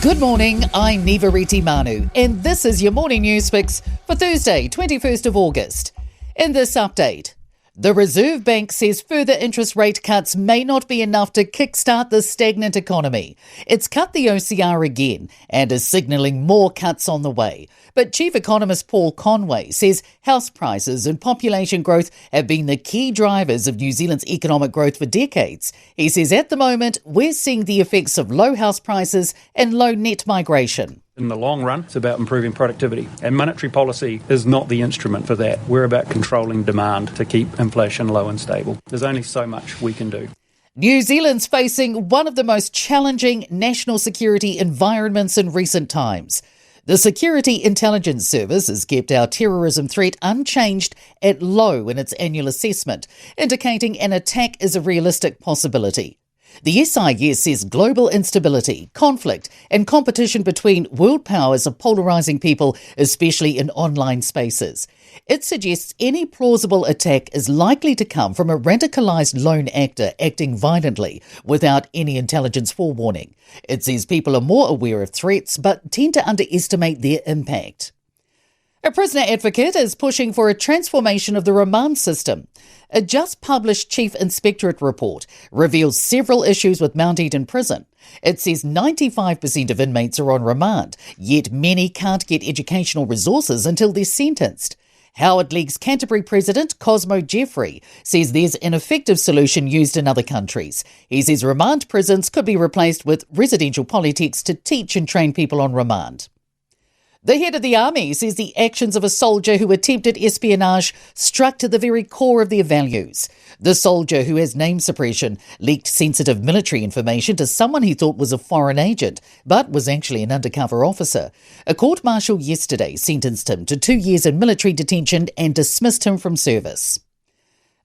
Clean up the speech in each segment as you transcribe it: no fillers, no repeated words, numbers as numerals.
Good morning, I'm Nivariti Manu, and this is your morning news fix for Thursday, 21st of August. In this update, the Reserve Bank says further interest rate cuts may not be enough to kickstart the stagnant economy. It's cut the OCR again and is signalling more cuts on the way. But Chief Economist Paul Conway says house prices and population growth have been the key drivers of New Zealand's economic growth for decades. He says at the moment we're seeing the effects of low house prices and low net migration. In the long run, it's about improving productivity, and monetary policy is not the instrument for that. We're about controlling demand to keep inflation low and stable. There's only so much we can do. New Zealand's facing one of the most challenging national security environments in recent times. The Security Intelligence Service has kept our terrorism threat unchanged at low in its annual assessment, indicating an attack is a realistic possibility. The SIS says global instability, conflict and competition between world powers are polarising people, especially in online spaces. It suggests any plausible attack is likely to come from a radicalised lone actor acting violently without any intelligence forewarning. It says people are more aware of threats but tend to underestimate their impact. A prisoner advocate is pushing for a transformation of the remand system. A just-published Chief Inspectorate report reveals several issues with Mount Eden Prison. It says 95% of inmates are on remand, yet many can't get educational resources until they're sentenced. Howard League's Canterbury president, Cosmo Jeffrey, says there's an effective solution used in other countries. He says remand prisons could be replaced with residential polytechs to teach and train people on remand. The head of the army says the actions of a soldier who attempted espionage struck to the very core of their values. The soldier, who has name suppression, leaked sensitive military information to someone he thought was a foreign agent, but was actually an undercover officer. A court-martial yesterday sentenced him to 2 years in military detention and dismissed him from service.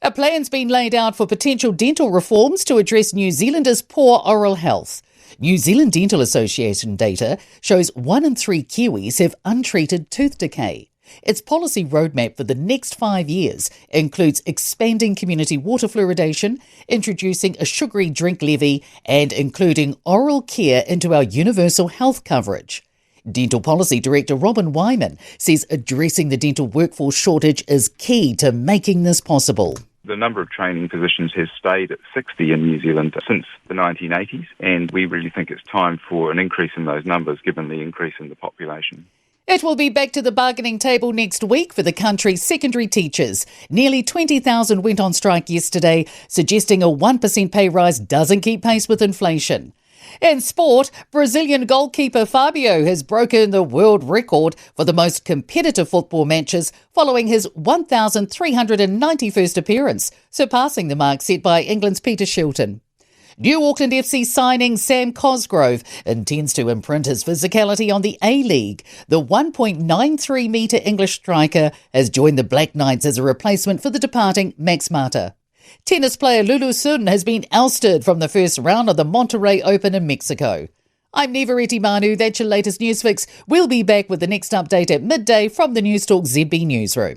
A plan's been laid out for potential dental reforms to address New Zealanders' poor oral health. New Zealand Dental Association data shows 1 in 3 Kiwis have untreated tooth decay. Its policy roadmap for the next 5 years includes expanding community water fluoridation, introducing a sugary drink levy, and including oral care into our universal health coverage. Dental Policy Director Robin Wyman says addressing the dental workforce shortage is key to making this possible. The number of training positions has stayed at 60 in New Zealand since the 1980s, and we really think it's time for an increase in those numbers given the increase in the population. It will be back to the bargaining table next week for the country's secondary teachers. Nearly 20,000 went on strike yesterday, suggesting a 1% pay rise doesn't keep pace with inflation. In sport, Brazilian goalkeeper Fabio has broken the world record for the most competitive football matches following his 1,391st appearance, surpassing the mark set by England's Peter Shilton. New Auckland FC signing Sam Cosgrove intends to imprint his physicality on the A-League. The 1.93-metre English striker has joined the Black Knights as a replacement for the departing Max Mata. Tennis player Lulu Sun has been ousted from the first round of the Monterrey Open in Mexico. I'm Nivariti Manu, that's your latest news fix. We'll be back with the next update at midday from the Newstalk ZB newsroom.